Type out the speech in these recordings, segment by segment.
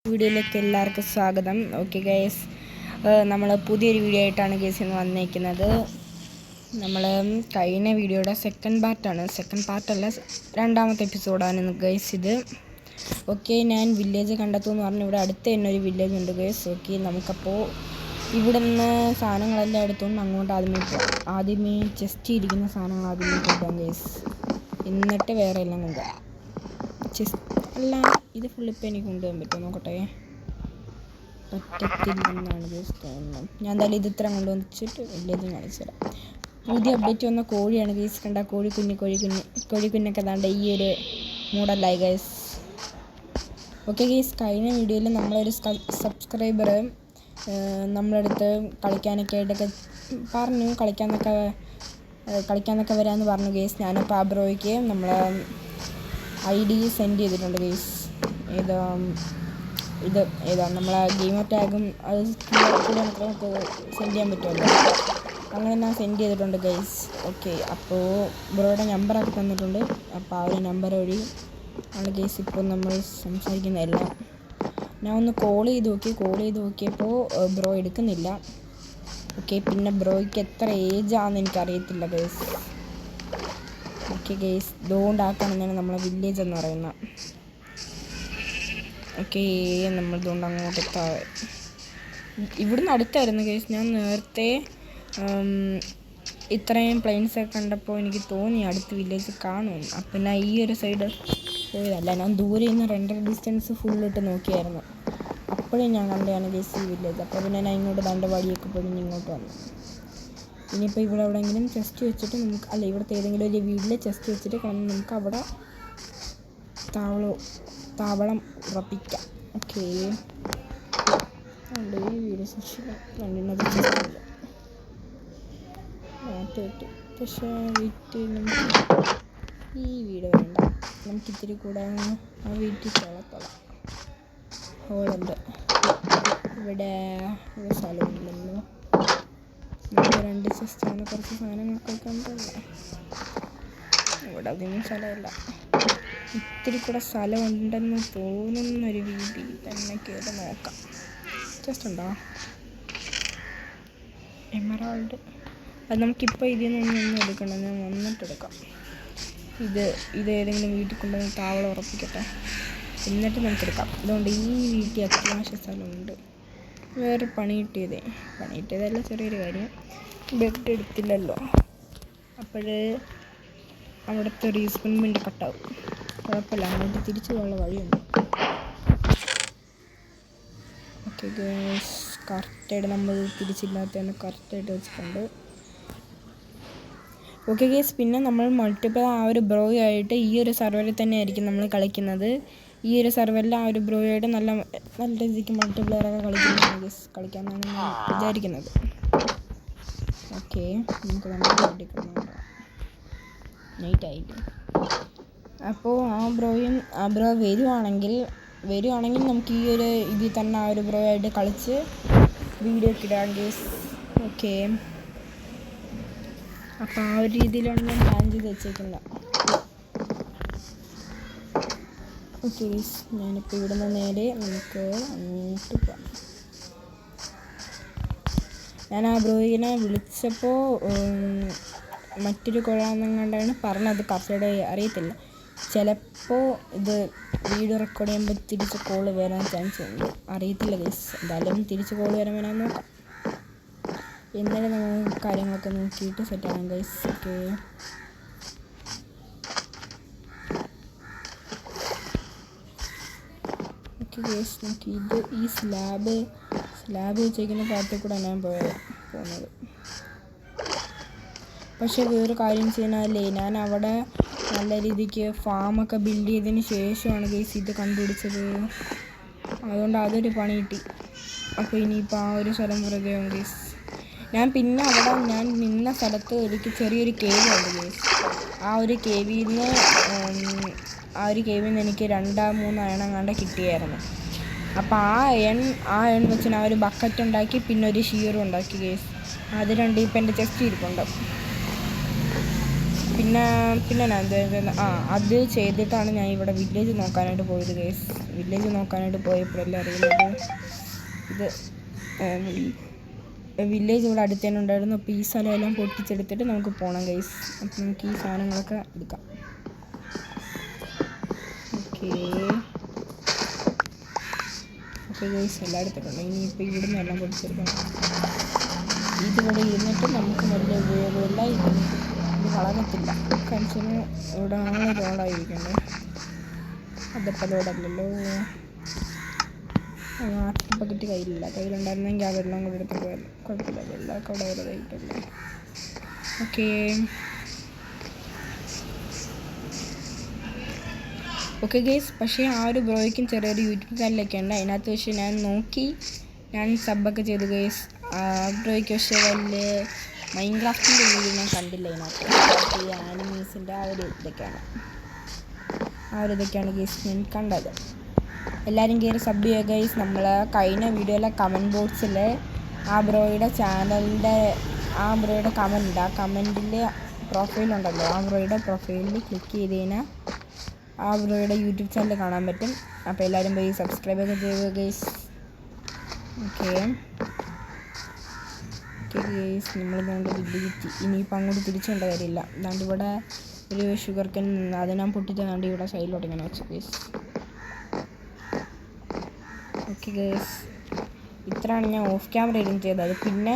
വീഡിയോയിലേക്ക് എല്ലാവർക്കും സ്വാഗതം. ഓക്കെ ഗൈസ്, നമ്മൾ പുതിയൊരു വീഡിയോ ആയിട്ടാണ് ഗൈസ് ഇന്ന് വന്നിരിക്കുന്നത്. നമ്മൾ കഴിഞ്ഞ വീഡിയോയുടെ സെക്കൻഡ് പാർട്ടല്ല, രണ്ടാമത്തെ എപ്പിസോഡാണ് ഗൈസ് ഇത്. ഓക്കെ, ഞാൻ വില്ലേജ് കണ്ടെത്തുമെന്ന് പറഞ്ഞു. ഇവിടെ അടുത്ത് തന്നെ ഒരു വില്ലേജ് ഉണ്ട് ഗൈസ്. ഓക്കെ, നമുക്കപ്പോൾ ഇവിടെ നിന്ന് സാധനങ്ങളെല്ലാം എടുത്തുകൊണ്ട് അങ്ങോട്ട് ആദ്യമേ ചെസ്റ്റ് ഇരിക്കുന്ന സാധനങ്ങൾ ആദ്യമേ കൊണ്ടുപോകാം ഗൈസ്. എന്നിട്ട് വേറെ എല്ലാം കൊണ്ടുപോകാം. ചെസ്റ്റ് അല്ല, ഇത് ഫുള്ളിപ്പോൾ എനിക്ക് കൊണ്ടുപോകാൻ പറ്റുമോ നോക്കട്ടെ. പറ്റത്തില്ലെന്നാണ് ഗൈസ് തോന്നുന്നത്. ഞാൻ എന്തായാലും ഇത് ഇത്ര കൊണ്ടുവന്നിട്ട് വില്ലേജ് കാണിച്ചു തരാം. പുതിയ അപ്ഡേറ്റ് വന്ന കോഴിയാണ് ഗൈസ്. കണ്ട കോഴിക്കുഞ്ഞൊക്കെ താണ്ട ഈ ഒരു മോഡലായി ഗൈസ്. ഓക്കെ ഗൈസ്, കഴിഞ്ഞ വീഡിയോയിൽ നമ്മളൊരു സബ്സ്ക്രൈബർ നമ്മളടുത്ത് കളിക്കാനൊക്കെ ആയിട്ടൊക്കെ പറഞ്ഞു, കളിക്കാനൊക്കെ വരാമെന്ന് പറഞ്ഞു ഗൈസ്. ഞാനപ്പോൾ ആ ബ്രോയ്ക്ക് നമ്മൾ ID സെൻഡ് ചെയ്തിട്ടുണ്ട് ഗൈസ്. ഏതാ നമ്മളെ ഗെയിമർ ടാഗും അത് നമുക്ക് സെൻഡ് ചെയ്യാൻ പറ്റുമല്ലോ. അങ്ങനെ ഞാൻ സെൻഡ് ചെയ്തിട്ടുണ്ട് ഗൈസ്. ഓക്കെ, അപ്പോൾ ബ്രോയുടെ നമ്പറൊക്കെ തന്നിട്ടുണ്ട്. അപ്പോൾ ആ ഒരു നമ്പർ വഴി ആണ് ഗൈസ് ഇപ്പോൾ നമ്മൾ സംസാരിക്കുന്നതെല്ലാം. ഞാൻ ഒന്ന് കോൾ ചെയ്ത് നോക്കിയപ്പോൾ ബ്രോ എടുക്കുന്നില്ല. ഓക്കെ, പിന്നെ ബ്രോയ്ക്ക് എത്ര ഏജാണെന്ന് എനിക്കറിയത്തില്ല ഗൈസ്. ഓക്കെ ഗൈസ്, ഇതുകൊണ്ടാക്കാണെന്നാണ് നമ്മളെ വില്ലേജ് എന്ന് പറയുന്നത്. ഓക്കെ, നമ്മൾ ഇതുകൊണ്ട് അങ്ങോട്ട് ഇവിടുന്ന് അടുത്തായിരുന്നു ഗൈസ്. ഞാൻ നേരത്തെ ഇത്രയും പ്ലെയിൻസൊക്കെ കണ്ടപ്പോൾ എനിക്ക് തോന്നി അടുത്ത് വില്ലേജ് കാണുമെന്ന്. അപ്പം ഞാൻ ഈ ഒരു സൈഡ് പോയതല്ല, ഞാൻ ദൂരെ നിന്ന് റെൻഡർ ഡിസ്റ്റൻസ് ഫുള്ളിട്ട് നോക്കിയായിരുന്നു. അപ്പോഴേ ഞാൻ കണ്ടതാണ് ഗൈസ് ഈ വില്ലേജ്. അപ്പോൾ പിന്നെ ഞാൻ ഇങ്ങോട്ട് ദണ്ട വഴിയൊക്കെ പൊടിഞ്ഞ് ഇങ്ങോട്ട് വന്നു. ഇനിയിപ്പോൾ ഇവിടെ എവിടെയെങ്കിലും ചെസ്റ്റ് വെച്ചിട്ട് നമുക്ക് ഇവിടുത്തെ ഏതെങ്കിലും ഒരു വീട്ടിൽ ചെസ്റ്റ് വെച്ചിട്ട് നമുക്ക് അവിടെ താവളം ഉറപ്പിക്കാം. ഓക്കെ, ഈ വീട് രണ്ടിനത് മാറ്റി. പക്ഷേ വീട്ടിൽ നമുക്ക് ഈ വീട് വേണ്ട, നമുക്ക് ഇത്തിരി കൂടെ ആ വീട്ടിൽ തൊളത്തോളാം. ഹോളുണ്ട് ഇവിടെ സ്ഥലമില്ലല്ലോ. നമ്മൾ 2 ചെസ്റ്റാണ്, കുറച്ച് സാധനങ്ങളൊക്കെ കണ്ടല്ലോ. ഇവിടെ അതൊന്നും സ്ഥലമില്ല. ഇത്തിരി കൂടെ സ്ഥലമുണ്ടെന്ന് തോന്നുന്നൊരു രീതിയിൽ തന്നെ കയറി നോക്കാം. ചെസ്റ്റ് ഉണ്ടോ? എമറാൾഡ് അത് നമുക്കിപ്പോൾ ഇതിൽ നിന്നൊന്നും എടുക്കണം, ഞാൻ വന്നിട്ടെടുക്കാം. ഇത് ഏതെങ്കിലും വീട്ടിൽ കൊണ്ടുവന്ന് താവളം ഉറപ്പിക്കട്ടെ, എന്നിട്ട് നമുക്കെടുക്കാം. അതുകൊണ്ട് ഈ വീട്ടിൽ അത്യാവശ്യ സ്ഥലമുണ്ട്. വേറെ പണി കിട്ടിയതല്ല, ചെറിയൊരു കാര്യം. ബെഡ് എടുത്തില്ലല്ലോ, അപ്പോഴേ അവിടുത്തെ റീസ്പോൺമെൻറ്റ് കട്ടാവും. കുഴപ്പമില്ല, അങ്ങോട്ട് തിരിച്ചു പോകാനുള്ള വഴിയുണ്ട്. ഓക്കെ ഗൈസ്, കറക്റ്റായിട്ട് നമ്മൾ തിരിച്ചില്ലാത്തതാണ് കറക്റ്റായിട്ട് വെച്ചിട്ടുണ്ട്. ഓക്കെ ഗൈസ്, പിന്നെ നമ്മൾ മൾട്ടിപ്പിൾ ആ ഒരു ബ്രോയായിട്ട് ഈ ഒരു സർവറിൽ തന്നെ ആയിരിക്കും നമ്മൾ കളിക്കുന്നത്. ഈ ഒരു സർവറിൽ ആ ഒരു ബ്രോയായിട്ട് നല്ല രീതിക്ക് മൾട്ടിപ്ലെയറൊക്കെ കളിക്കാമെന്നാണ് ഞാൻ വിചാരിക്കുന്നത്. ഓക്കെ, നമുക്ക് നൈറ്റായിട്ട് അപ്പോൾ ആ ബ്രോ വരുവാണെങ്കിൽ നമുക്ക് ഈ ഒരു ഇതിൽ തന്നെ ആ ഒരു ബ്രോ ആയിട്ട് കളിച്ച് വീഡിയോ ഒക്കെ ഇടാം ഗൈസ്. ഓക്കെ, അപ്പോൾ ആ ഒരു രീതിയിലാണ് ഞാൻ പ്ലാൻ ചെയ്ത് വെച്ചേക്കുന്നത്. ഓക്കെ ഗൈസ്, ഞാനിപ്പോൾ ഇവിടെ നിന്ന് നേരെ നമുക്ക് അങ്ങോട്ട് പോകാം. ഞാൻ ആ ബ്രോയിനെ വിളിച്ചപ്പോൾ മറ്റൊരു കൊള്ളാമെന്നെങ്ങാണ്ടാണ് പറഞ്ഞത്. കറക്റ്റായിട്ട് അറിയത്തില്ല. ചിലപ്പോൾ ഇത് വീഡിയോ റെക്കോർഡ് ചെയ്യുമ്പോൾ തിരിച്ച് കോള് വരാൻ ചാൻസ് ഉണ്ട്, അറിയത്തില്ല ഗൈസ്. എന്തായാലും തിരിച്ച് കോള് വരാൻ നോക്കാം. എന്നാലും നമുക്ക് കാര്യങ്ങളൊക്കെ നോക്കിയിട്ട് സെറ്റാകാം ഗൈസ്. ഓക്കെ ഗൈസ്, നമുക്ക് ഈ സ്ലാബ് വെച്ചേക്കുന്ന പാർട്ടിൽ കൂടെ ഞാൻ പോകുന്നത്. പക്ഷേ വേറൊരു കാര്യം ചെയ്യാനല്ലേ, ഞാൻ അവിടെ നല്ല രീതിക്ക് ഫാമൊക്കെ ബിൽഡ് ചെയ്തതിന് ശേഷമാണ് ഗൈസ് ഇത് കണ്ടുപിടിച്ചത്. അതുകൊണ്ട് അതൊരു പണി കിട്ടി. അപ്പോൾ ഇനിയിപ്പോൾ ആ ഒരു സ്ഥലം വെറുതെ ആണ് ഗൈസ്. ഞാൻ നിന്ന സ്ഥലത്ത് എനിക്ക് ചെറിയൊരു കേവ് ഉണ്ട് ഗൈസ്. ആ ഒരു കേവിൽ നിന്ന് എനിക്ക് 2-3 അയണെങ്ങാണ്ട് കിട്ടിയായിരുന്നു. അപ്പോൾ ആ അയൺ വെച്ച് ഞാൻ ഒരു ബക്കറ്റ് ഉണ്ടാക്കി, പിന്നെ ഒരു ഷീറും ഉണ്ടാക്കി ഗൈസ്. അത് രണ്ടും ഇപ്പം എൻ്റെ ചെസ്റ്റ് ഇരിപ്പുണ്ട്. പിന്നെ ഞാൻ അത് ചെയ്തിട്ടാണ് ഞാൻ ഇവിടെ വില്ലേജ് നോക്കാനായിട്ട് പോയത് ഗൈസ്. വില്ലേജ് നോക്കാനായിട്ട് പോയപ്പോഴല്ലേ അറിയുന്നത് ഇത് വില്ലേജ് ഇവിടെ അടുത്ത് തന്നെ ഉണ്ടായിരുന്നു. അപ്പോൾ ഈ സ്ഥലമെല്ലാം പൊട്ടിച്ചെടുത്തിട്ട് നമുക്ക് പോകണം ഗൈസ്. അപ്പം നമുക്ക് ഈ സാധനങ്ങളൊക്കെ എടുക്കാം. ഓക്കെ ഗൈസ്, എല്ലാം എടുത്തിട്ടുണ്ട്. ഇനിയിപ്പോൾ ഇവിടുന്ന് എല്ലാം പൊട്ടിച്ചെടുക്കണം. ഇതിവിടെ ഇരുന്നിട്ട് നമുക്ക് വലിയ ഉപയോഗമില്ല. ഇത് വളരത്തില്ല. കൺസിന് ഇവിടെ ആണ് റോഡായിരിക്കുന്നത്. അതിപ്പോൾ റോഡല്ലല്ലോ. പക്കറ്റ് കയ്യിലുണ്ടായിരുന്നെങ്കിൽ ആ വെള്ളം കൂടെ എടുത്ത് പോയാൽ കുഴപ്പമില്ല. വെള്ളമൊക്കെ അവിടെ വരെ കഴിക്കല്ലേ. ഓക്കെ ഗൈസ്, പക്ഷേ ആ ഒരു ബ്രോയ്ക്കും ചെറിയൊരു യൂട്യൂബ് ചാനലൊക്കെ ഉണ്ട്. അതിനകത്ത് പക്ഷേ ഞാൻ സബ്ബൊക്കെ ചെയ്തു ഗൈസ്. ആ ബ്രോയ്ക്ക് പക്ഷേ വലിയ മൈൻക്രാഫ്റ്റിൻ്റെ വീഡിയോ ഞാൻ കണ്ടില്ല. അതിനകത്ത് ഈ ആനിമീസിൻ്റെ ആ ഒരു ഇതൊക്കെയാണ് ഗൈസ് ഞാൻ കണ്ടത്. എല്ലാവരും കയറി സബ് ചെയ്യുക ഗൈസ്. നമ്മൾ കഴിഞ്ഞ വീഡിയോയിലെ കമൻറ്റ് ബോക്സിൽ ആ ബ്രോയുടെ ചാനലിൻ്റെ ആ ബ്രോയുടെ കമൻറ്റ്, ആ കമൻറ്റിൽ പ്രൊഫൈലുണ്ടല്ലോ, ആ ബ്രോയുടെ പ്രൊഫൈലിൽ ക്ലിക്ക് ചെയ്ത് കഴിഞ്ഞാൽ ആ ബ്രോയുടെ യൂട്യൂബ് ചാനൽ കാണാൻ പറ്റും. അപ്പോൾ എല്ലാവരും പോയി സബ്സ്ക്രൈബ് ഒക്കെ ചെയ്യുക ഗൈസ്. ഓക്കെ ഗൈസ്, നമ്മളിതുകൊണ്ട് വില്ലേജ് ഇനിയിപ്പോൾ അങ്ങോട്ട് തിരിച്ചുകൊണ്ട് കാര്യമില്ല. അതുകൊണ്ട് ഇവിടെ ഒരു ഷുഗർ കൻ അത് ഞാൻ പൊട്ടിച്ചതാണ്ട് ഇവിടെ സൈഡിലോട്ട് ഇങ്ങനെ വെച്ചു ഗൈസ്. ഓക്കെ ഗൈസ്, ഇത്രയാണ് ഞാൻ ഓഫ് ക്യാമറ ഇരുന്ന് ചെയ്തത്. പിന്നെ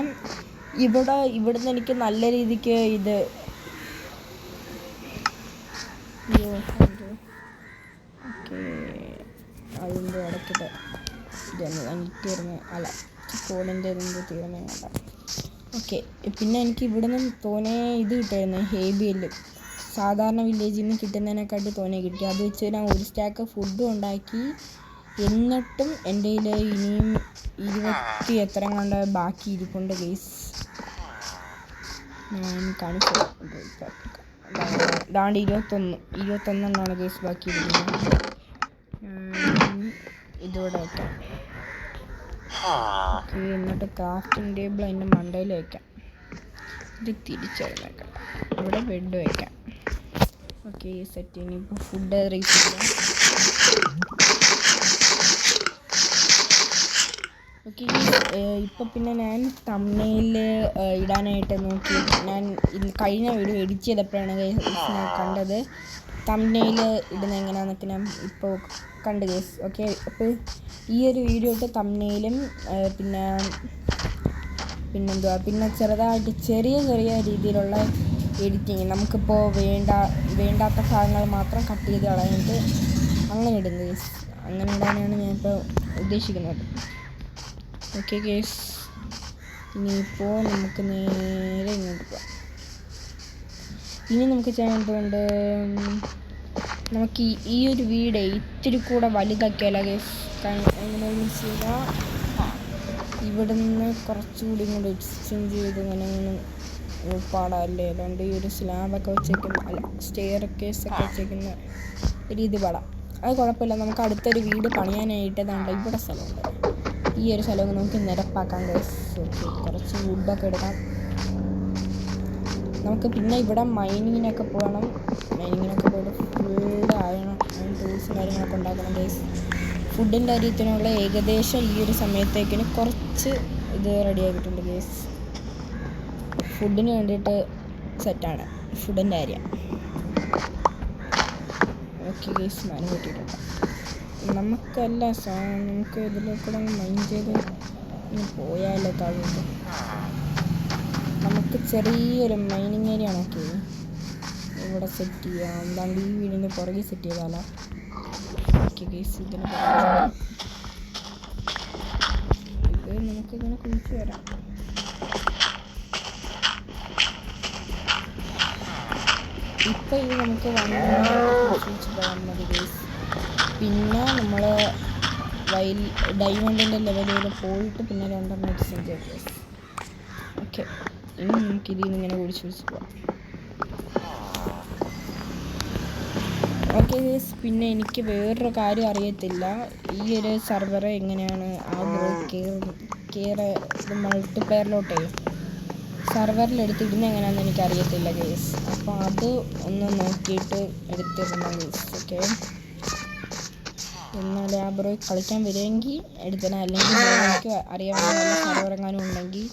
ഇവിടുന്ന് എനിക്ക് നല്ല രീതിക്ക് ഇത് അതിൻ്റെ ഇടയ്ക്കിട്ട് എനിക്ക് തീർന്ന് അല്ല ഫോണിൻ്റെ ഇതെന്ത് തീർന്നേ വേണ്ട. ഓക്കെ, പിന്നെ എനിക്ക് ഇവിടെ നിന്ന് തോനെ ഇത് കിട്ടുമായിരുന്നു. ഹേബിയിൽ സാധാരണ വില്ലേജിൽ നിന്ന് കിട്ടുന്നതിനെക്കാട്ടി തോനെ കിട്ടി. അത് വെച്ച് ഞാൻ ഒരു സ്റ്റാക്ക് ഫുഡും ഉണ്ടാക്കി. എന്നിട്ടും എൻ്റെ കയ്യിൽ ഇനിയും 20 എത്ര കൊണ്ട് ബാക്കി ഇരിപ്പുണ്ട് ഗൈസ്. ഞാൻ കാണിച്ചു ദാണ്ട് 21 ഗൈസ് ബാക്കി ഇരിക്കുന്നത്. ഇതോടെ വയ്ക്കാം. ഓക്കെ, എന്നിട്ട് ക്രാഫ്റ്റിംഗ് ടേബിൾ അതിൻ്റെ മണ്ടയിൽ വയ്ക്കാം. ഇത് തിരിച്ചറിഞ്ഞേക്കാം. ഇവിടെ ബെഡ് വയ്ക്കാം. Okay, set. ഇനിയിപ്പോൾ ഫുഡ് റീച്ച് ചെയ്യാം. ഓക്കെ, ഇപ്പം പിന്നെ ഞാൻ തംബ്നെയിൽ ഇടാനായിട്ട് നോക്കി. ഞാൻ കഴിഞ്ഞ വീഡിയോ എഡിറ്റ് ചെയ്തപ്പോഴാണ് ഞാൻ കണ്ടത് തംബ്നെയിൽ ഇടുന്നത് എങ്ങനെയാണെന്നൊക്കെ ഞാൻ ഇപ്പോൾ കണ്ട് ഗൈസ്. ഓക്കെ, അപ്പോൾ ഈ ഒരു വീഡിയോ ഇട്ട് തംബ്നെയിലും പിന്നെ ചെറുതായിട്ട് ചെറിയ രീതിയിലുള്ള എഡിറ്റിങ് നമുക്കിപ്പോൾ വേണ്ടാത്ത ഭാഗങ്ങൾ മാത്രം കട്ട് ചെയ്ത് കളഞ്ഞിട്ട് അങ്ങനെ ഇടും ഗൈസ്. അങ്ങനെ ഇടാനാണ് ഞാനിപ്പോൾ ഉദ്ദേശിക്കുന്നത്. ഓക്കെ ഗൈസ്, ഇനിയിപ്പോൾ നമുക്ക് നേരെ ഇങ്ങോട്ട് പോകാം. ഇനി നമുക്ക് ചെയ്യേണ്ടതുകൊണ്ട് നമുക്ക് ഈ ഒരു വീട് ഇത്തിരി കൂടെ വലുതാക്കിയാലോ ഗൈസ്. എങ്ങനെയാണെന്ന് വെച്ച് കഴിഞ്ഞാൽ ഇവിടുന്ന് കുറച്ചുകൂടി ഇങ്ങോട്ട് എക്സ്റ്റെൻഡ് ചെയ്ത് ഇങ്ങനെ പാടാമല്ലേ. അല്ലാണ്ട് ഈ ഒരു സ്ലാബൊക്കെ വെച്ചേക്കുന്ന സ്റ്റെയർ കേസൊക്കെ വെച്ചേക്കുന്ന രീതി പാടാം. അത് കുഴപ്പമില്ല. നമുക്ക് അടുത്തൊരു വീട് പണിയാനായിട്ട് ഇതാണ്ട് ഇവിടെ സ്ഥലമുണ്ട്. ഈ ഒരു സ്ഥലമൊക്കെ നമുക്ക് നിരപ്പാക്കാം ഗൈസ്. ഓക്കെ, കുറച്ച് വുഡൊക്കെ എടുക്കാം നമുക്ക്. പിന്നെ ഇവിടെ മൈനിങ്ങിനൊക്കെ പോകണം. മൈനിങ്ങിനൊക്കെ പോയിട്ട് ഫുള്ള് ആയണം. ടൂൾസും കാര്യങ്ങളൊക്കെ ഉണ്ടാക്കണം ഗൈസ്. ഫുഡിൻ്റെ കാര്യത്തിനുള്ള ഏകദേശം ഈ ഒരു സമയത്തേക്കിന് കുറച്ച് ഇത് റെഡിയാക്കിയിട്ടുണ്ട് ഗൈസ്. ഫുഡിന് വേണ്ടിയിട്ട് സെറ്റാണ് ഫുഡിൻ്റെ കാര്യം. ഓക്കെ ഗൈസ്, മരം കിട്ടിയിട്ടുണ്ട്. നമുക്കല്ല നമുക്ക് ഇതിലേക്കൂടെ മൈൻഡ് ചെയ്ത് പോയാലോ താഴോട്ട്. നമുക്ക് ചെറിയൊരു മൈനിങ് ഏരിയ ആണൊക്കെ ഇവിടെ സെറ്റ് ചെയ്യാം. എന്താണ്ട് ഈ വീടിൻ്റെ പുറകെ സെറ്റ് ചെയ്താലോ. ഓക്കെ ഗൈസ്, ഇതിന് ഇത് നമുക്കിങ്ങനെ കുഴിച്ച് വരാം. ഇപ്പം ഇത് നമുക്ക് പോകാൻ മതി ഗൈസ്. പിന്നെ നമ്മൾ ഡയമണ്ടിൻ്റെ ലെവലിൽ പോയിട്ട് പിന്നെ 2 എക്സ്ചേഞ്ച് ചെയ്യാം ഗൈസ്. ഓക്കെ, ഇനി നമുക്ക് ഇതിൽ നിന്ന് ഇങ്ങനെ കുടിച്ച് പോവാം. ഓക്കെ ഗൈസ്, പിന്നെ എനിക്ക് വേറൊരു കാര്യം അറിയത്തില്ല. ഈ ഒരു സെർവർ എങ്ങനെയാണ് ആ ഇത് മൾട്ടിപ്ലെയറിലോട്ടേ സർവറിൽ എടുത്തിടുന്ന എങ്ങനെയാണെന്ന് എനിക്കറിയത്തില്ല ഗൈസ്. അപ്പോൾ അത് ഒന്ന് നോക്കിയിട്ട് എടുത്തിടണം ഗൈസ്. ഓക്കെ, എന്നാൽ ആ ബ്രോ കളിക്കാൻ വരുമെങ്കിൽ എടുത്തണം. അല്ലെങ്കിൽ ബ്രോയ്ക്ക് അറിയാവുന്ന നല്ല സർവറെങ്ങാനും ഉണ്ടെങ്കിൽ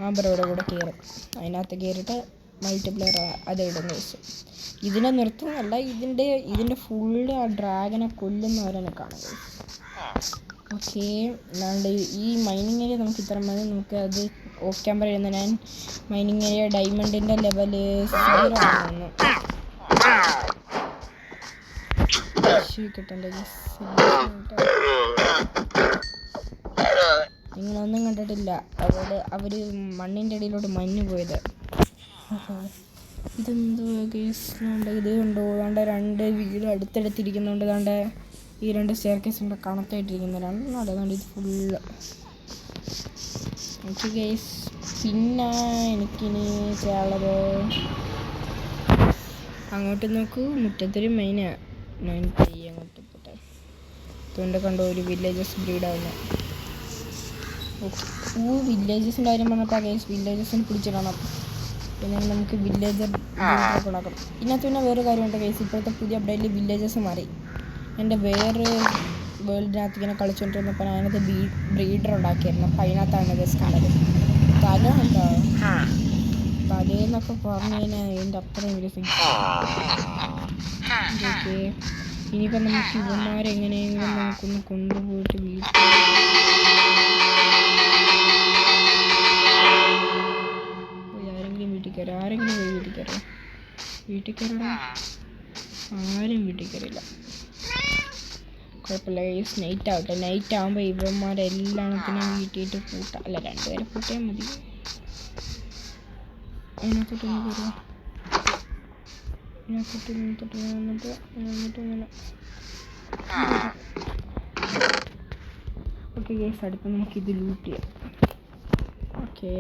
ആ ബ്രോയുടെ കൂടെ കയറും. അതിനകത്ത് കയറിയിട്ട് മൾട്ടിപ്ലെയർ അത് ഇടും ഗൈസ്. ഇതിനെ നിർത്തുന്നതല്ല, ഇതിൻ്റെ ഫുള്ള് ആ ഡ്രാഗനെ കൊല്ലുന്നവരെ കാണും ഗൈസ്. ഓക്കെ, അല്ലാണ്ട് ഈ മൈനിങ് ഏരിയ നമുക്ക് ഇത്ര മതി. നമുക്ക് അത് ഓഫ് ക്യാമറ ചെയ്യുന്ന ഞാൻ മൈനിങ് ഏരിയ ഡയമണ്ടിൻ്റെ ലെവല് 0 ആണെന്ന് കിട്ടണ്ടേ. നിങ്ങളൊന്നും കണ്ടിട്ടില്ല, അവർ മണ്ണിൻ്റെ ഇടയിലോട്ട് മഞ്ഞ് പോയത്. ഇതെന്തോ കേസ് ഇത് കണ്ടോ, വേണ്ട 2 വീട് അടുത്തടുത്തിരിക്കുന്നുണ്ട്. വേണ്ട ഈ 2 സ്റ്റെയർ കേസിൻ്റെ കണക്കായിട്ടിരിക്കുന്ന 2 അതുകൊണ്ട് ഇത് ഫുള്ള്. ഓക്കെ ഗൈസ്, പിന്നെ എനിക്കിനി ചെയ്യാനുള്ളത് അങ്ങോട്ട് നോക്കൂ. മുറ്റത്തൊരു മൈൻ പയ്യെ അങ്ങോട്ട് പോട്ടെ. അതുകൊണ്ട് കണ്ടോ ഒരു വില്ലേജസ് ബ്രീഡാവുന്നു. ഓക്കെ, വില്ലേജസിൻ്റെ കാര്യം പറഞ്ഞപ്പോൾ ഗൈസ് വില്ലേജസിന് പിടിച്ചിടണം. പിന്നെ നമുക്ക് വില്ലേജർ ഉണ്ടാക്കണം. ഇതിനകത്ത് പിന്നെ വേറെ കാര്യമുണ്ട് ഗൈസ്, ഇപ്പോഴത്തെ പുതിയ അപ്ഡേറ്റിൽ വില്ലേജസ് മാറി. എൻ്റെ വേറെ വേൾഡിനകത്ത് ഇങ്ങനെ കളിച്ചുകൊണ്ടിരുന്നപ്പോൾ അതിനകത്ത് ബ്രീഡർ ഉണ്ടാക്കിയായിരുന്നു. അപ്പോൾ അതിനകത്താണ് ഗൈസ് കണ്ടത്. തല ഉണ്ടോ, തലേന്നൊക്കെ പറഞ്ഞു കഴിഞ്ഞാൽ അതിൻ്റെ അത്രയും വലിയ ഫിക്സ്. ഓക്കെ, ഇനിയിപ്പോൾ നമുക്ക് ഇവന്മാരെങ്ങനെയെങ്കിലും നമുക്കൊന്ന് കൊണ്ടുപോയിട്ട് വീട്ടിൽ ആരെങ്കിലും പോയി വീട്ടിൽ കയറാം. വീട്ടിൽ കയറണം, ആരും വീട്ടിൽ കയറില്ല. കുഴപ്പമില്ല ഗൈസ്, നൈറ്റ് ആവട്ടെ. നൈറ്റ് ആകുമ്പോൾ ഇവന്മാരെല്ലാത്തിനും വീട്ടിയിട്ട് പൂട്ടാം. അല്ല, 2 പേരെ പൂട്ടിയാൽ മതി. അതിനകത്തോട്ടൊന്ന് കയറുക. ഇതിനകത്തോട്ട് വന്നിട്ട് ഇങ്ങനെ. ഓക്കെ ഗൈസ്, അടുത്ത് നമുക്കിത് ലൂട്ട് ചെയ്യാം. ഓക്കെ,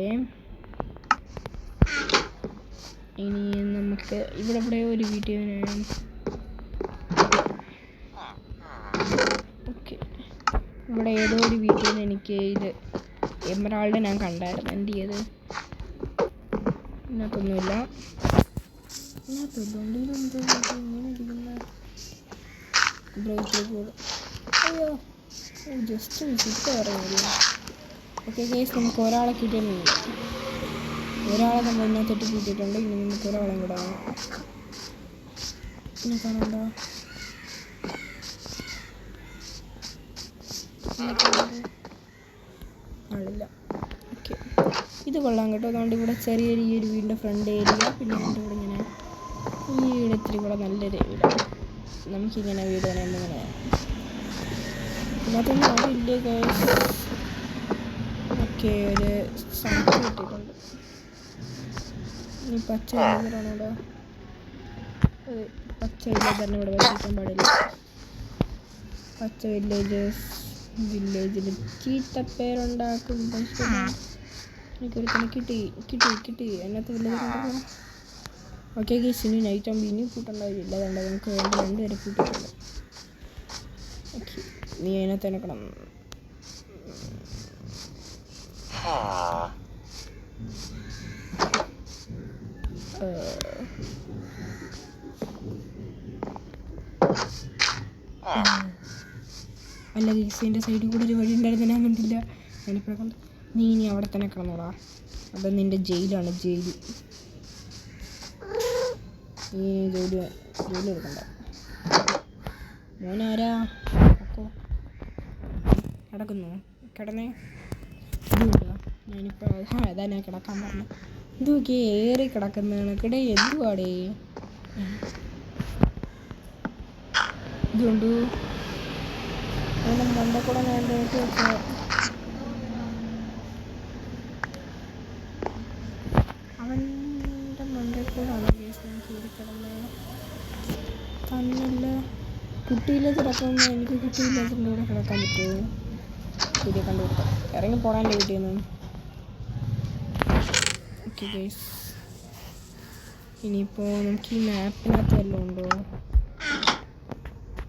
ഇനി നമുക്ക് ഇവിടെ ഒരു വീട്ടിൽ. ഓക്കെ, ഇവിടെ ഏതോ ഒരു വീട്ടിൽ നിന്ന് എനിക്ക് ഇത് എമറാൾഡ് ഞാൻ കണ്ടായിരുന്നു. എന്ത് ചെയ്ത് ഇതിനകത്തൊന്നുമില്ല. ഇങ്ങനെ ഇരിക്കുന്ന അയ്യോ, ജസ്റ്റ് വിസിറ്റ് പറയുന്നില്ല. ഓക്കെ ഗൈസ്, നമുക്ക് ഒരാളെ കിട്ടിയിട്ടുണ്ട്. ഒരാളെ നമ്മൾ ഇതിനകത്തിട്ട് കൂട്ടിയിട്ടുണ്ട്. ഇനി നമുക്ക് ഒരാളെ കൂടെ വേണം. ഇനി കാണണ്ടോ, ആളില്ല. ഓക്കെ, ഇത് കൊള്ളാം കേട്ടോ. അതുകൊണ്ട് ഇവിടെ ചെറിയൊരു ഈ ഒരു വീടിൻ്റെ ഫ്രണ്ട് ഏരിയ, പിന്നെ എൻ്റെ ഇവിടെ ഇങ്ങനെ ഈ വീട് ഇത്തിരി കൂടെ നല്ലൊരു വീടാണ്. നമുക്കിങ്ങനെ വീട് വേണമെന്നിങ്ങനെ ഇതിനകത്തൊന്നും ആരില്ലേ ഗൈസ്. ഓക്കെ, ഒരു സൗണ്ട് കിട്ടിയിട്ടുണ്ട്. ഇനി പച്ച വില്ലേജറാണ് ഇവിടെ. പച്ച വില്ലേജറിനെ ഇവിടെ വെച്ചിരിക്കാൻ പാടില്ല. പച്ച വില്ലേജിൽ ചീത്തപ്പേരുണ്ടാക്കും. പക്ഷേ എനിക്കൊരുത്തന്നെ കിട്ടി അതിനകത്ത് വില്ലേജർ. ഓക്കെ ഗൈസ്, ഇനി നൈറ്റ് ആകുമ്പോൾ ഇനി കൂട്ടുണ്ടാവില്ല. അതുകൊണ്ട് നമുക്ക് വേണ്ട 2 പേരെ കൂട്ടിയിട്ടുണ്ട്. ഓക്കെ, നീ അതിനകത്ത് തന്നെ കിടന്നു. അല്ല ഗൈസ്, എൻ്റെ സൈഡിൽ കൂടെ ഒരു വഴി ഉണ്ടായിരുന്നു, ഞാൻ കണ്ടില്ല. ഞാനിപ്പോൾ കണ്ടു. നീ ഇനി അവിടെ തന്നെ കിടന്നോടാ. അത് നിൻ്റെ ജയിലാണ്, ജയിൽ. നീ ജോലി എടുക്കണ്ട. മോനാരാ കിടക്കുന്നു? കിടന്നേ. ഇതുകൊണ്ടാ ഞാനിപ്പോൾ അതാ ഞാൻ കിടക്കാൻ പറഞ്ഞു. ഇതൊക്കെ ഏറി കിടക്കുന്നതാണ്. കിട എന്തുവാടേ ഇതുകൊണ്ട് അവൻ്റെ മണ്ടക്കൂടെ ഞാൻ നോക്കി വെച്ചാൽ അവൻ്റെ മണ്ടക്കൂടാണ് ഞാൻ കയറി കിടന്നത്. തന്നില്ല കുട്ടിയില്ലാത്ത കിടക്കുമ്പോൾ എനിക്ക് കുട്ടിയില്ലാത്തതിൻ്റെ കൂടെ കിടക്കാൻ പറ്റുമോ? വീഡിയോ കണ്ടുപിടുത്തം ഇറങ്ങി പോകാൻ്റെ വീട്ടിൽ നിന്ന്. ഓക്കെ ഗൈസ്, ഇനിയിപ്പോൾ നമുക്ക് ഈ മാപ്പിനകത്ത് വല്ലതും ഉണ്ടോ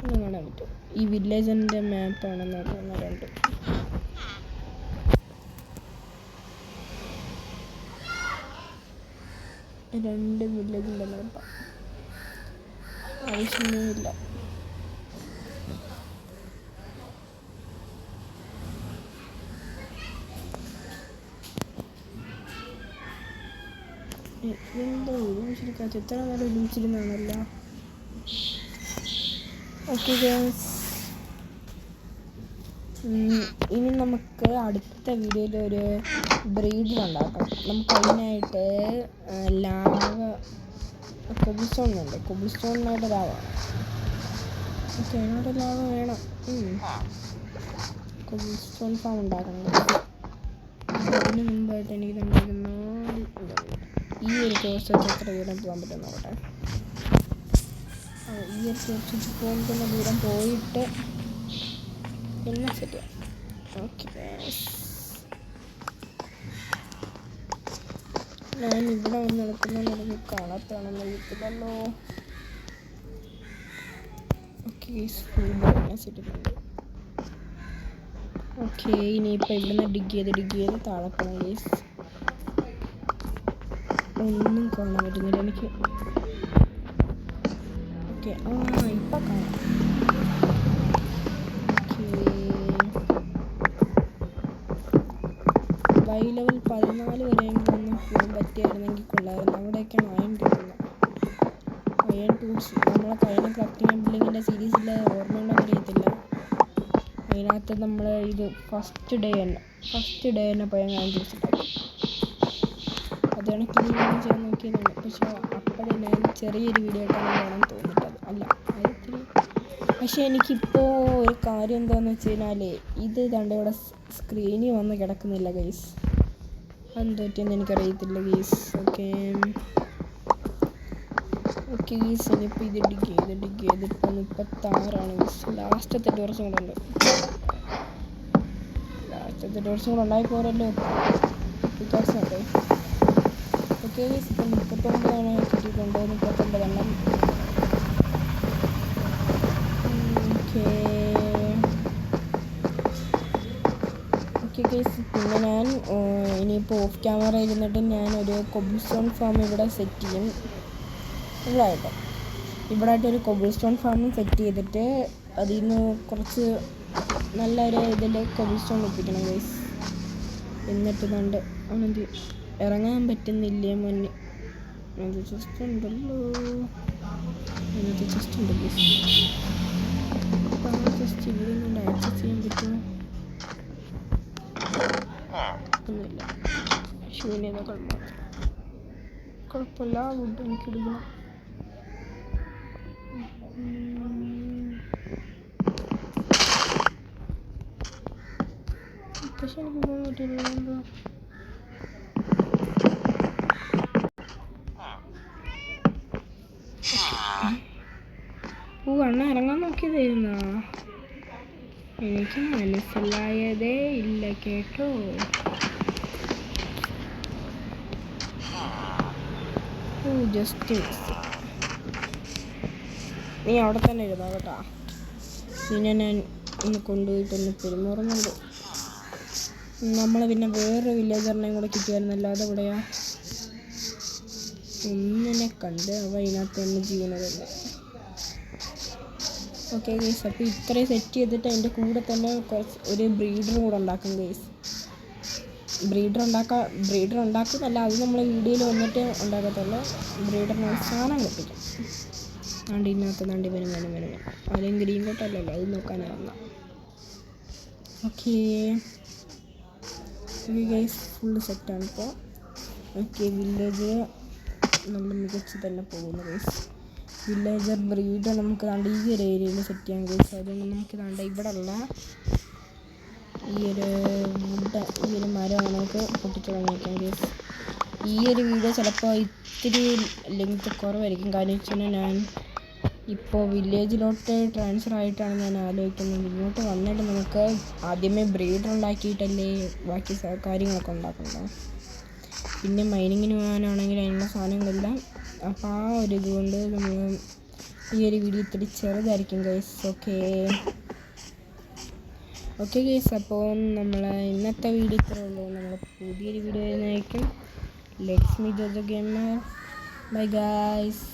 ഒന്നും കാണാൻ പറ്റും. ഈ വില്ലേജിൻ്റെ മാപ്പാണെന്ന് തോന്നുന്നുണ്ട്. 2 വില്ലേജ് ഉണ്ടല്ലോ അപ്പം ആവശ്യമേ ഇല്ല. എന്തോ ഒരുമിച്ചിരിക്കാത്ത ഇത്ര നേരം ഒരുമിച്ചിരുന്നാണല്ലോ. ഓക്കെ ഗൈസ്, ഇനി നമുക്ക് അടുത്ത വീഡിയോയിൽ ഒരു ബ്രീഡർ ഉണ്ടാക്കാം. നമുക്ക് അതിനായിട്ട് ലാവ കൊബിൾസ്റ്റോണിനായിട്ട് ലാവ. ഓക്കെ, അതിനോട് ലാവ വേണം. കൊബിൾസ്റ്റോൺ ഫാം ഉണ്ടാക്കണം. അതിന് മുമ്പായിട്ട് എനിക്ക് തന്നിരുന്ന ഈ ഒരു കോഴ്സ് എത്ര ദൂരം പോകാൻ പറ്റും നോക്കട്ടെ. ഈ ഒരു കോഴ്സ് പോകുന്ന ദൂരം പോയിട്ട് പിന്നെ സെറ്റ് ചെയ്യാം. ഓക്കെ, ഞാൻ ഇവിടെ വന്ന് നടക്കുന്ന എനിക്ക് കാണാത്താണെന്ന് അറിയത്തില്ലല്ലോ. ഓക്കെ, സെറ്റ് ചെയ്യുന്നുണ്ട്. ഓക്കെ, ഇനിയിപ്പോൾ ഇവിടുന്ന് ഡിഗ് ചെയ്ത് താഴെ പോകണം ഗൈസ്. ഒന്നും കാണാൻ പറ്റുന്നില്ല എനിക്ക്. ഓക്കെ, ഇപ്പം കാണാം. വൈ ലെവൽ 14 വരെയെങ്കിലും ഒന്ന് പോകാൻ പറ്റിയായിരുന്നെങ്കിൽ കൊള്ളായിരുന്നു. അവിടെയൊക്കെയാണ് അയൺ കിട്ടുന്നത്. അയൺ ടൂൾസ് നമ്മളെ കഴിഞ്ഞ ക്രാഫ്റ്റിംഗ് ബിൽഡിങ്ങിൻ്റെ സീരീസിൽ ഓർമ്മയുണ്ടെന്ന് അറിയത്തില്ല. അതിനകത്ത് നമ്മൾ ഇത് ഫസ്റ്റ് ഡേ തന്നെ പോയാൽ ഞാൻ ടൂൾസിട്ടാക്കി. അതാണ് ക്ലീൻ ചെയ്യാൻ നോക്കിയതാണ്. പക്ഷേ അപ്പോഴേ ഞാൻ ചെറിയൊരു വീഡിയോ ആയിട്ടാണ് വേണം തോന്നിട്ടത്. അല്ല കാര്യത്തിൽ. പക്ഷേ എനിക്കിപ്പോൾ ഒരു കാര്യം എന്താണെന്ന് വെച്ച് കഴിഞ്ഞാൽ ഇത് കണ്ട് ഇവിടെ സ്ക്രീനിൽ വന്ന് കിടക്കുന്നില്ല ഗൈസ്. അതെന്ത് പറ്റിയെന്ന് എനിക്കറിയത്തില്ല ഗൈസ്. ഓക്കെ ഗൈസ്, ഇനിയിപ്പോൾ ഇത് ഡിഗ് ചെയ്ത് ഇപ്പോൾ 36 ഗൈസ്. ലാസ്റ്റത്തെ ഡോർസും കൂടെ ഉണ്ട്. ലാസ്റ്റത്തെ ഡോർസും കൂടെ ഉണ്ടായി പോരല്ലോ. 2000 ഉണ്ട്. ഓക്കെ ഗൈസ്, ഇപ്പം 39 കിട്ടിയിട്ടുണ്ട്. 39 എണ്ണം. ഓക്കെ ഗൈസ്, പിന്നെ ഞാൻ ഇനിയിപ്പോൾ ഓഫ് ക്യാമറ ഇരുന്നിട്ട് ഞാനൊരു കൊബിൾസ്റ്റോൺ ഫാം ഇവിടെ സെറ്റ് ചെയ്യും. ഇവിടായിട്ടൊരു കൊബിൾസ്റ്റോൺ ഫാമും സെറ്റ് ചെയ്തിട്ട് അതിൽ നിന്ന് കുറച്ച് നല്ലൊരു ഇതിൽ കൊബിൾസ്റ്റോൺ ഒപ്പിക്കണം ഗൈസ്. എന്നിട്ട് കണ്ട് അവനെന്ത് ഇറങ്ങാൻ പറ്റുന്നില്ലേ മുന്നേ. അത് ജസ്റ്റ് ഉണ്ടല്ലോ, അതിനകത്ത് ജസ്റ്റ് ഉണ്ട് ഗൈസ്. അപ്പോൾ ആ ജസ്റ്റ് ഇവിടെ നിന്ന് ആക്സസ് ചെയ്യാൻ പറ്റുമോ? ഒന്നുമില്ല. ഷൂവിനെ കുഴപ്പമില്ല. വുഡ് എനിക്ക് എടുക്കണം. പക്ഷെ എനിക്ക് പോകാൻ പറ്റില്ല. അണ്ണ ഇറങ്ങാൻ നോക്കിയതായിരുന്നോ? എനിക്ക് മനസ്സിലായതേ ഇല്ല കേട്ടോ. ജസ്റ്റ് നീ അവിടെ തന്നെ ഇരുന്നോ കേട്ടോ. പിന്നെ ഞാൻ ഒന്ന് കൊണ്ടുപോയിട്ടൊന്ന് പെരുമാറുന്നുണ്ട്. നമ്മൾ പിന്നെ വേറൊരു വില്ലേജറിനെയും കൂടെ കിട്ടിയായിരുന്നല്ലോ. അതെവിടെയാ? ഒന്നിനെ കണ്ട് അവ അതിനകത്ത് തന്നെ ജീവനതല്ലേ. ഓക്കെ ഗൈസ്, അപ്പോൾ ഇത്രയും സെറ്റ് ചെയ്തിട്ട് അതിൻ്റെ കൂടെ തന്നെ ഒരു ബ്രീഡറും കൂടെ ഉണ്ടാക്കും ഗൈസ്. ബ്രീഡർ ഉണ്ടാക്കുന്നല്ല, അത് നമ്മൾ വീഡിയോയിൽ വന്നിട്ട് ഉണ്ടാക്കത്തുള്ളൂ. ബ്രീഡറിന് സാധനം കിട്ടിക്കും. ഇതിനകത്ത് വരും. അതിലും ഗ്രീൻ കോട്ടല്ലല്ലോ, അത് നോക്കാനായിരുന്നു. ഓക്കെ ഗൈസ്, ഫുള്ള് സെറ്റാണ് ഇപ്പോൾ. ഓക്കെ, വില്ലേജ് നല്ല മികച്ച് തന്നെ പോകുന്നു ഗൈസ്. വില്ലേജർ ബ്രീഡർ നമുക്ക് ഈ ഒരു ഏരിയയിൽ സെറ്റ് ചെയ്യാൻ ഗൈസ്. അതുകൊണ്ട് നമുക്ക് ഇവിടെ ഉള്ള ഈ ഒരു മരമാണ് നമുക്ക് പൊട്ടിച്ച് തുടങ്ങിയിരിക്കാം ഗൈസ്. ഈ ഒരു വീഡിയോ ചിലപ്പോൾ ഇത്തിരി ലെങ്ത് കുറവായിരിക്കും. കാര്യം വെച്ച് കഴിഞ്ഞാൽ ഞാൻ ഇപ്പോൾ വില്ലേജിലോട്ട് ട്രാൻസ്ഫർ ആയിട്ടാണ് ഞാൻ ആലോചിക്കുന്നത്. ഇങ്ങോട്ട് വന്നിട്ട് നമുക്ക് ആദ്യമേ ബ്രീഡർ ഉണ്ടാക്കിയിട്ടല്ലേ ബാക്കി കാര്യങ്ങളൊക്കെ ഉണ്ടാക്കുന്നത്. പിന്നെ മൈനിങ്ങിന് പോകാനാണെങ്കിൽ അതിനുള്ള സാധനങ്ങളെല്ലാം. അപ്പോൾ ആ ഒരു ഇതുകൊണ്ട് നമ്മൾ ഈ ഒരു വീഡിയോ ഇത്തിരി ചെറുതായിരിക്കും ഗൈസ്. ഓക്കെ ഗൈസ്, അപ്പോൾ നമ്മൾ ഇന്നത്തെ വീഡിയോ ഇത്രേ ഉള്ളൂ. നമ്മൾ പുതിയൊരു വീഡിയോ ആയിരിക്കും. Let's meet the gamer. Bye guys.